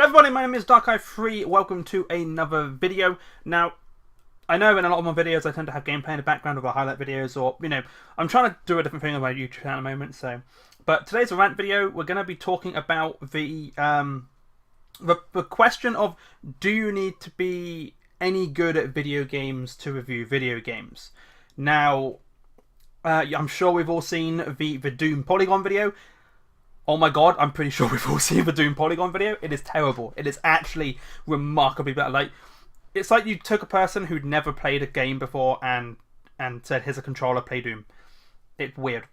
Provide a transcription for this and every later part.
Hello everybody, my name is Darkeye3, welcome to another video. Now, I know in a lot of my videos I tend to have gameplay in the background of our highlight videos, or, I'm trying to do a different thing on my YouTube channel at the moment, But today's a rant video. We're going to be talking about the question of, do you need to be any good at video games to review video games? Now, I'm sure we've all seen the Doom Polygon video. Oh my god, I'm pretty sure we've all seen the Doom Polygon video. It is terrible. It is actually remarkably bad. It's like you took a person who'd never played a game before and said, here's a controller, play Doom. It's weird.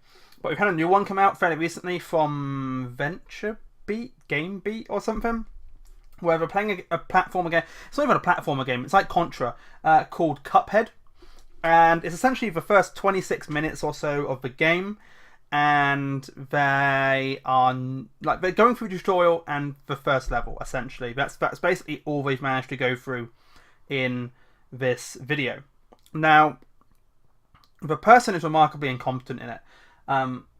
But we've had a new one come out fairly recently from VentureBeat, GameBeat or something, where they're playing a platformer game. It's not even a platformer game. It's like Contra, called Cuphead. And it's essentially the first 26 minutes or so of the game. And they're going through the tutorial and the first level, essentially. That's basically all they've managed to go through in this video. Now, the person is remarkably incompetent in it.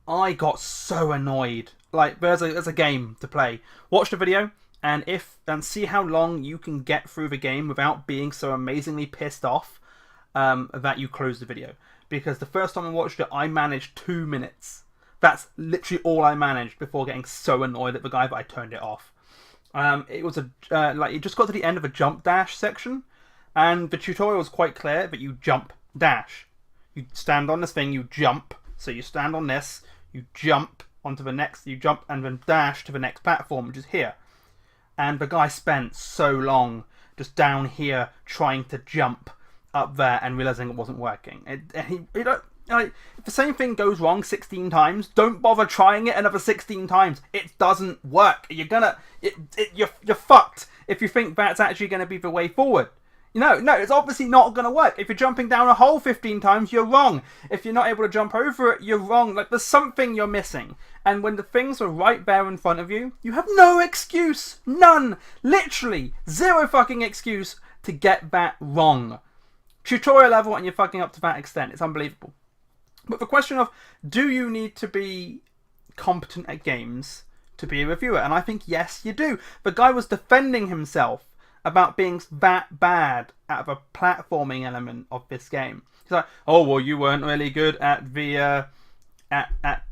I got so annoyed. There's a game to play. Watch the video and see how long you can get through the game without being so amazingly pissed off that you close the video. Because the first time I watched it, I managed 2 minutes. That's literally all I managed before getting so annoyed at the guy that I turned it off. It was it just got to the end of a jump dash section, and the tutorial was quite clear that you jump dash. You stand on this thing, you jump. So you stand on this, you jump onto the next, you jump and then dash to the next platform, which is here. And the guy spent so long just down here trying to jump up there and realizing it wasn't working. If the same thing goes wrong 16 times, don't bother trying it another 16 times. It doesn't work. You're fucked if you think that's actually going to be the way forward. No, it's obviously not going to work. If you're jumping down a hole 15 times, you're wrong. If you're not able to jump over it, you're wrong. There's something you're missing. And when the things are right there in front of you, you have no excuse. None. Literally. Zero fucking excuse to get that wrong. Tutorial level and you're fucking up to that extent. It's unbelievable. But the question of, do you need to be competent at games to be a reviewer? And I think, yes, you do. The guy was defending himself about being that bad at the platforming element of this game. He's like, oh, well, you weren't really good at the at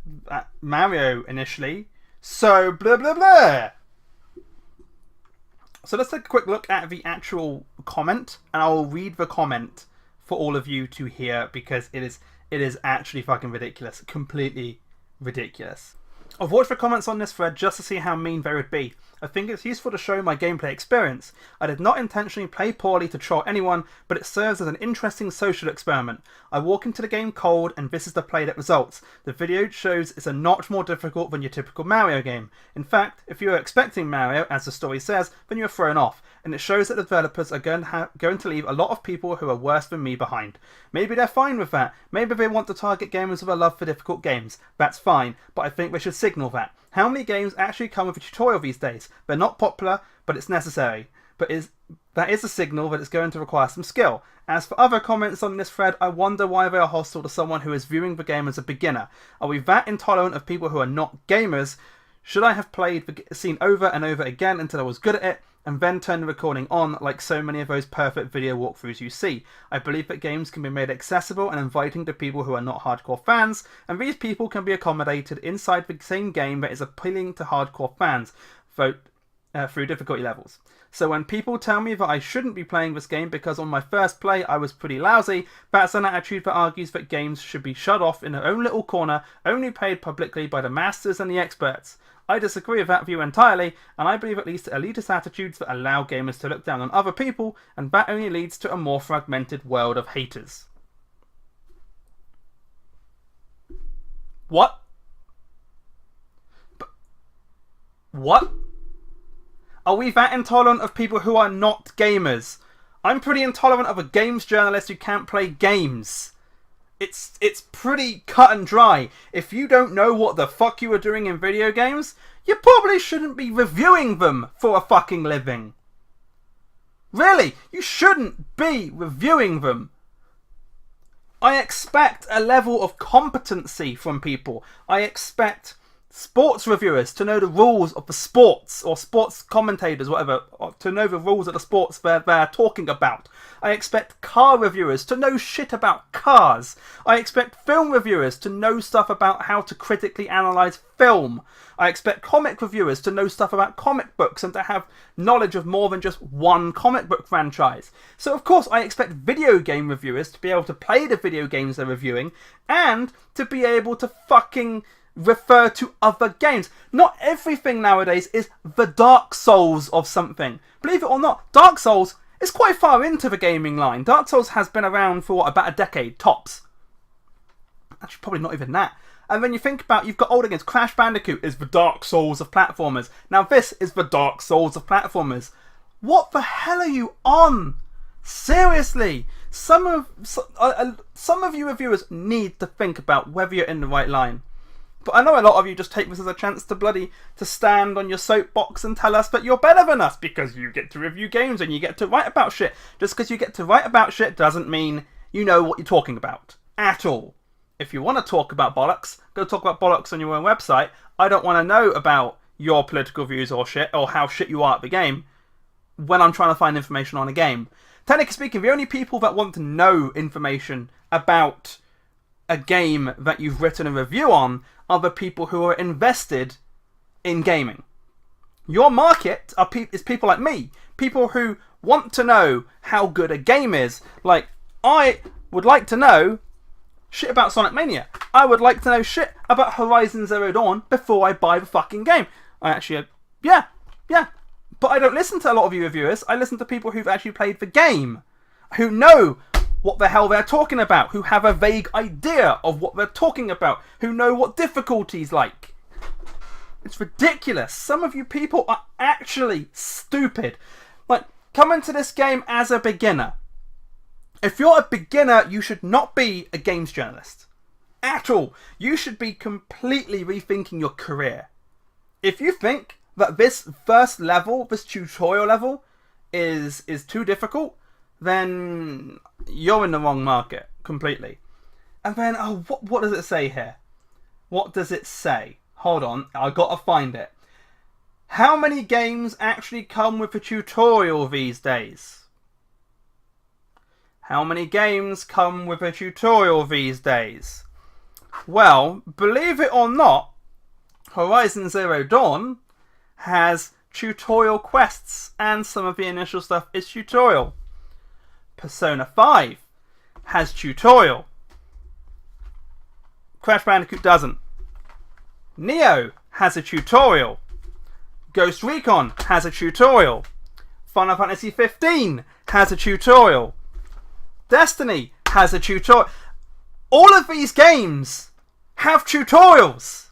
Mario initially, so blah, blah, blah. So let's take a quick look at the actual comment, and I'll read the comment for all of you to hear, because it is actually fucking ridiculous. Completely ridiculous. I've watched the comments on this thread just to see how mean they would be. I think it's useful to show my gameplay experience. I did not intentionally play poorly to troll anyone, but it serves as an interesting social experiment. I walk into the game cold, and this is the play that results. The video shows it's a notch more difficult than your typical Mario game. In fact, if you are expecting Mario, as the story says, then you are thrown off. And it shows that the developers are going to leave a lot of people who are worse than me behind. Maybe they're fine with that. Maybe they want to target gamers with a love for difficult games. That's fine, but I think they should signal that. How many games actually come with a tutorial these days? They're not popular, but it's necessary. But that is a signal that it's going to require some skill. As for other comments on this thread, I wonder why they are hostile to someone who is viewing the game as a beginner. Are we that intolerant of people who are not gamers? Should I have played the scene over and over again until I was good at it, and then turn the recording on like so many of those perfect video walkthroughs you see? I believe that games can be made accessible and inviting to people who are not hardcore fans, and these people can be accommodated inside the same game that is appealing to hardcore fans through difficulty levels. So when people tell me that I shouldn't be playing this game because on my first play I was pretty lousy, that's an attitude that argues that games should be shut off in their own little corner, only played publicly by the masters and the experts. I disagree with that view entirely, and I believe at least elitist attitudes that allow gamers to look down on other people, and that only leads to a more fragmented world of haters. What? What? Are we that intolerant of people who are not gamers? I'm pretty intolerant of a games journalist who can't play games. It's pretty cut and dry. If you don't know what the fuck you are doing in video games, you probably shouldn't be reviewing them for a fucking living. Really, you shouldn't be reviewing them. I expect a level of competency from people. I expect sports reviewers to know the rules of the sports, or sports commentators, whatever, to know the rules of the sports they're talking about. I expect car reviewers to know shit about cars. I expect film reviewers to know stuff about how to critically analyse film. I expect comic reviewers to know stuff about comic books and to have knowledge of more than just one comic book franchise. So of course I expect video game reviewers to be able to play the video games they're reviewing and to be able to fucking refer to other games. Not everything nowadays is the Dark Souls of something. Believe it or not, Dark Souls is quite far into the gaming line. Dark Souls has been around for what, about a decade, tops. Actually, probably not even that. And when you think about, you've got older games. Crash Bandicoot is the Dark Souls of platformers. Now this is the Dark Souls of platformers. What the hell are you on? Seriously, some of you reviewers need to think about whether you're in the right line. But I know a lot of you just take this as a chance to stand on your soapbox and tell us that you're better than us because you get to review games and you get to write about shit. Just because you get to write about shit doesn't mean you know what you're talking about. At all. If you want to talk about bollocks, go talk about bollocks on your own website. I don't want to know about your political views or shit, or how shit you are at the game, when I'm trying to find information on a game. Technically speaking, the only people that want to know information about a game that you've written a review on are the people who are invested in gaming. Your market is people like me. People who want to know how good a game is. Like, I would like to know shit about Sonic Mania. I would like to know shit about Horizon Zero Dawn before I buy the fucking game. I actually, yeah. But I don't listen to a lot of you reviewers. I listen to people who've actually played the game. Who know what the hell they're talking about, who have a vague idea of what they're talking about, who know what difficulty's like. It's ridiculous. Some of you people are actually stupid. Like, come into this game as a beginner. If you're a beginner, you should not be a games journalist. At all. You should be completely rethinking your career. If you think that this first level, this tutorial level, is too difficult, then you're in the wrong market completely. And then, oh, what does it say here? What does it say? Hold on, I've got to find it. How many games actually come with a tutorial these days? How many games come with a tutorial these days? Well, believe it or not, Horizon Zero Dawn has tutorial quests, and some of the initial stuff is tutorial. Persona 5 has tutorial. Crash Bandicoot doesn't. Neo has a tutorial. Ghost Recon has a tutorial. Final Fantasy 15 has a tutorial. Destiny has a tutorial. All of these games have tutorials.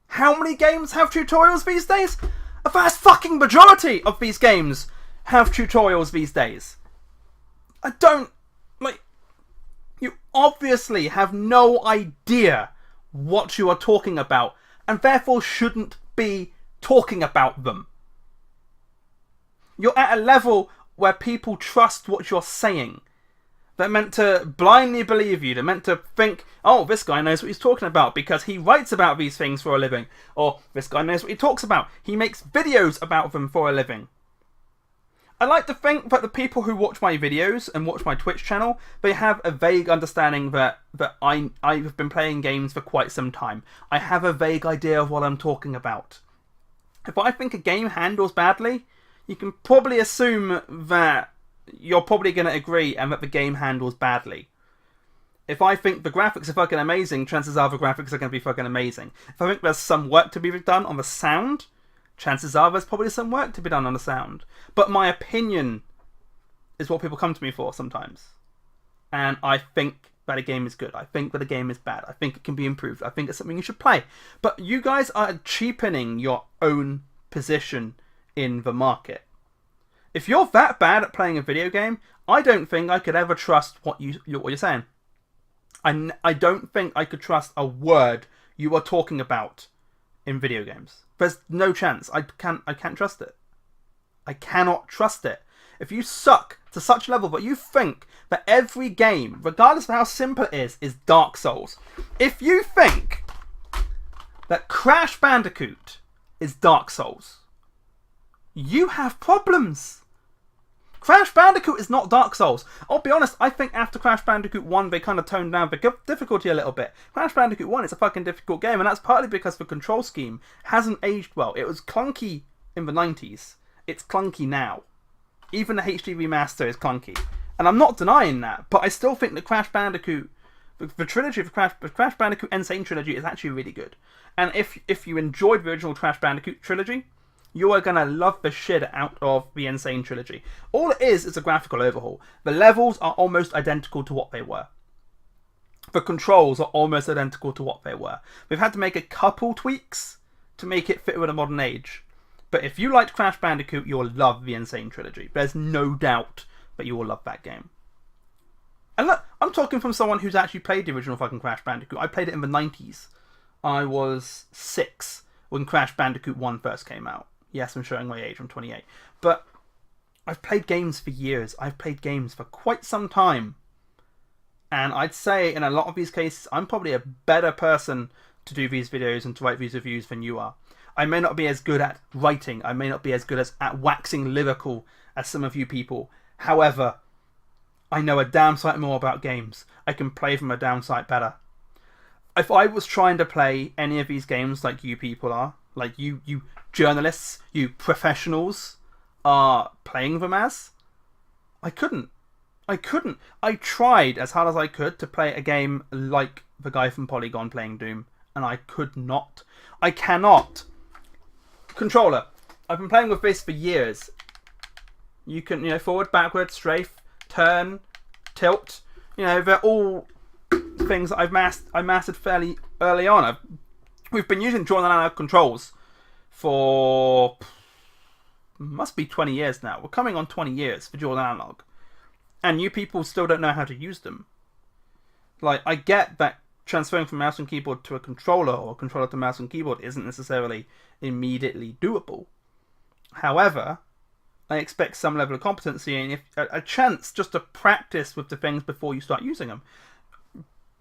How many games have tutorials these days? A vast fucking majority of these games have tutorials these days. I don't, like, you obviously have no idea what you are talking about and therefore shouldn't be talking about them. You're at a level where people trust what you're saying. They're meant to blindly believe you. They're meant to think, oh, this guy knows what he's talking about because he writes about these things for a living. Or this guy knows what he talks about. He makes videos about them for a living. I like to think that the people who watch my videos and watch my Twitch channel, they have a vague understanding that I've been playing games for quite some time. I have a vague idea of what I'm talking about. If I think a game handles badly, you can probably assume that you're probably going to agree and that the game handles badly. If I think the graphics are fucking amazing, chances are the graphics are going to be fucking amazing. If I think there's some work to be done on the sound, chances are there's probably some work to be done on the sound. But my opinion is what people come to me for sometimes. And I think that a game is good. I think that a game is bad. I think it can be improved. I think it's something you should play. But you guys are cheapening your own position in the market. If you're that bad at playing a video game, I don't think I could ever trust what you're saying. I don't think I could trust a word you are talking about in video games. There's no chance. I can't trust it. I cannot trust it. If you suck to such a level that you think that every game, regardless of how simple it is Dark Souls. If you think that Crash Bandicoot is Dark Souls, you have problems. Crash Bandicoot is not Dark Souls. I'll be honest, I think after Crash Bandicoot 1 they kind of toned down the difficulty a little bit. Crash Bandicoot 1 is a fucking difficult game, and that's partly because the control scheme hasn't aged well. It was clunky in the 90s. It's clunky now. Even the HD remaster is clunky. And I'm not denying that, but I still think that Crash Bandicoot, the trilogy of Crash Bandicoot N. Sane Trilogy is actually really good. And if you enjoyed the original Crash Bandicoot trilogy, you are going to love the shit out of the N. Sane Trilogy. All it is a graphical overhaul. The levels are almost identical to what they were. The controls are almost identical to what they were. We've had to make a couple tweaks to make it fit with a modern age. But if you liked Crash Bandicoot, you'll love the N. Sane Trilogy. There's no doubt that you will love that game. And look, I'm talking from someone who's actually played the original fucking Crash Bandicoot. I played it in the 90s. I was 6 when Crash Bandicoot 1 first came out. Yes, I'm showing my age, I'm 28. But I've played games for years. I've played games for quite some time. And I'd say in a lot of these cases, I'm probably a better person to do these videos and to write these reviews than you are. I may not be as good at writing. I may not be as good at waxing lyrical as some of you people. However, I know a damn sight more about games. I can play them a damn sight better. If I was trying to play any of these games like you people are, like you journalists, you professionals are playing them as, I couldn't. I tried as hard as I could to play a game like the guy from Polygon playing Doom, and I could not. I cannot. Controller. I've been playing with this for years. You can, forward, backward, strafe, turn, tilt. They're all things that I mastered fairly early on. We've been using Jordan Analog controls for must be 20 years now. We're coming on 20 years for Jordan Analog, and you people still don't know how to use them. Like, I get that transferring from mouse and keyboard to a controller or a controller to mouse and keyboard isn't necessarily immediately doable. However, I expect some level of competency and a chance just to practice with the things before you start using them.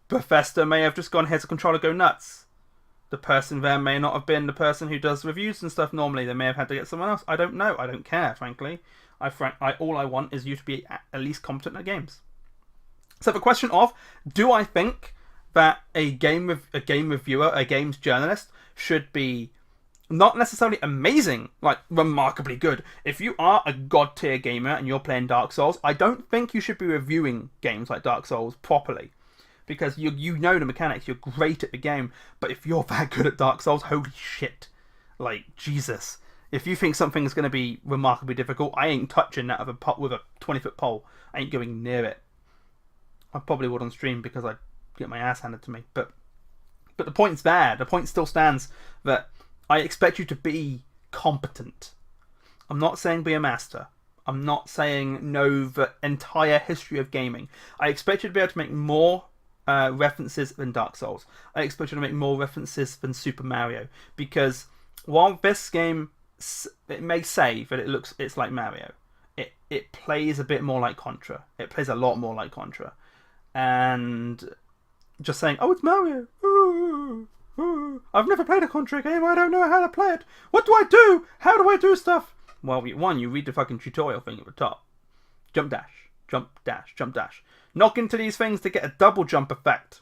Bethesda may have just gone, here's a controller, go nuts. The person there may not have been the person who does reviews and stuff normally. They may have had to get someone else. I don't know. I don't care, frankly. All I want is you to be at least competent at games. So the question of, do I think that a game reviewer, a games journalist, should be not necessarily amazing, like remarkably good. If you are a god tier gamer and you're playing Dark Souls, I don't think you should be reviewing games like Dark Souls properly. Because you know the mechanics, you're great at the game, but if you're that good at Dark Souls, holy shit. Like, Jesus. If you think something is going to be remarkably difficult, I ain't touching that with a 20-foot pole. I ain't going near it. I probably would on stream because I'd get my ass handed to me. But the point's there. The point still stands that I expect you to be competent. I'm not saying be a master. I'm not saying know the entire history of gaming. I expect you to be able to make more references than Dark Souls. I expect you to make more references than Super Mario, because while this game, it may say that it's like Mario, it plays a bit more like Contra. It plays a lot more like Contra, and just saying, oh, it's Mario. Ooh, ooh. I've never played a Contra game. I don't know how to play it. What do I do? How do I do stuff? Well, you read the fucking tutorial thing at the top. Jump dash, jump dash, jump dash. Knock into these things to get a double jump effect.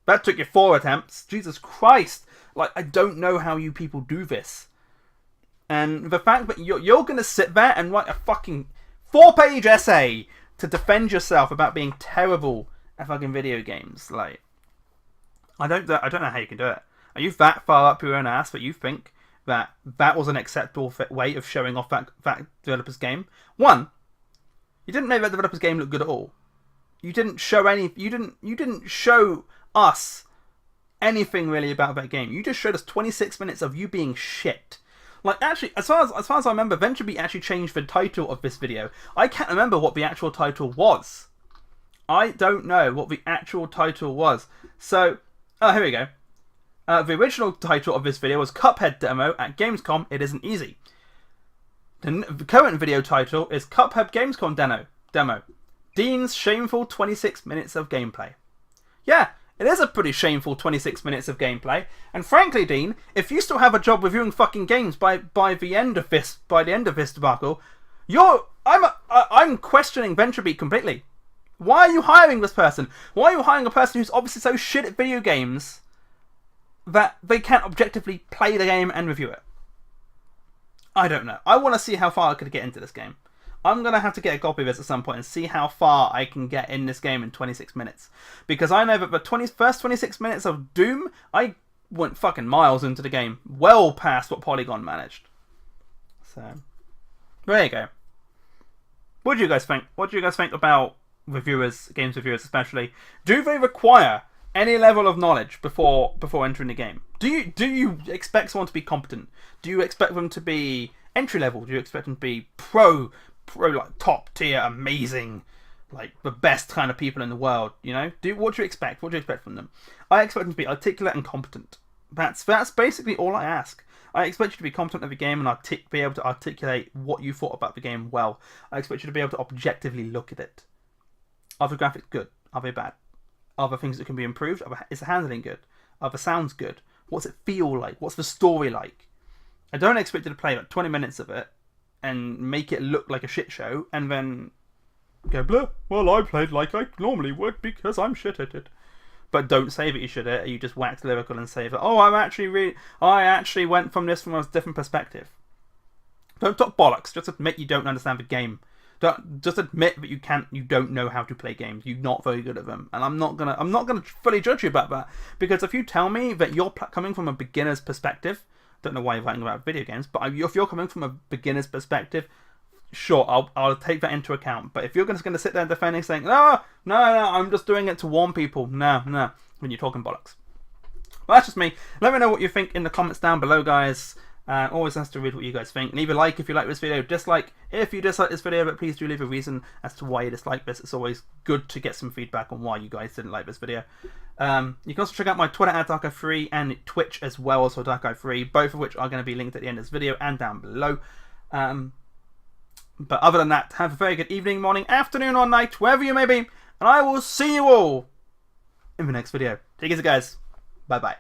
That took you 4 attempts. Jesus Christ. Like, I don't know how you people do this. And the fact that you're going to sit there and write a fucking 4-page essay to defend yourself about being terrible at fucking video games. Like, I don't know how you can do it. Are you that far up your own ass that you think that was an acceptable way of showing off that developer's game? One, you didn't make that developer's game look good at all. You didn't show you didn't show us anything really about that game. You just showed us 26 minutes of you being shit. Like, actually, as far as I remember, VentureBeat actually changed the title of this video. I can't remember what the actual title was. I don't know what the actual title was. So, here we go. The original title of this video was Cuphead Demo at Gamescom. It isn't easy. The current video title is Cuphead Gamescom Demo. Dean's shameful 26 minutes of gameplay. Yeah, It is a pretty shameful 26 minutes of gameplay. And frankly, Dean, if you still have a job reviewing fucking games by the end of this debacle, I'm questioning VentureBeat completely. Why are you hiring this person? Why are you hiring a person who's obviously so shit at video games that they can't objectively play the game and review it? I don't know. I want to see how far I could get into this game. I'm going to have to get a copy of this at some point and see how far I can get in this game in 26 minutes. Because I know that the first 26 minutes of Doom, I went fucking miles into the game. Well past what Polygon managed. So, there you go. What do you guys think? What do you guys think about reviewers, games reviewers especially? Do they require any level of knowledge before entering the game? Do you expect someone to be competent? Do you expect them to be entry level? Do you expect them to be pro like top tier, amazing, like the best kind of people in the world? You know, what do you expect? What do you expect from them? I expect them to be articulate and competent. That's basically all I ask. I expect you to be competent of the game and be able to articulate what you thought about the game well. I expect you to be able to objectively look at it. Are the graphics good? Are they bad? Are there things that can be improved? Is the handling good? Are the sounds good? What's it feel like? What's the story like? I don't expect you to play like 20 minutes of it and make it look like a shit show and then go, blah, well, I played like I normally would because I'm shit at it. But don't say that you should at it. You just wax lyrical and say that, oh, I actually went from this from a different perspective. Don't talk bollocks. Just admit you don't understand the game. Just admit that you don't know how to play games. You're not very good at them, and I'm not gonna fully judge you about that, because if you tell me that you're coming from a beginner's perspective, don't know why you're writing about video games, but if you're coming from a beginner's perspective, sure, I'll take that into account. But if you're just going to sit there and defending, saying no, I'm just doing it to warn people, no, when you're talking bollocks. Well, that's just me. Let me know what you think in the comments down below, guys. Always nice to read what you guys think. Leave a like if you like this video, dislike if you dislike this video, but please do leave a reason as to why you dislike this. It's always good to get some feedback on why you guys didn't like this video. You can also check out my Twitter at Darko3 and Twitch as well, also Darko3, both of which are going to be linked at the end of this video and down below. But other than that, have a very good evening, morning, afternoon, or night, wherever you may be, and I will see you all in the next video. Take it easy, guys. Bye-bye.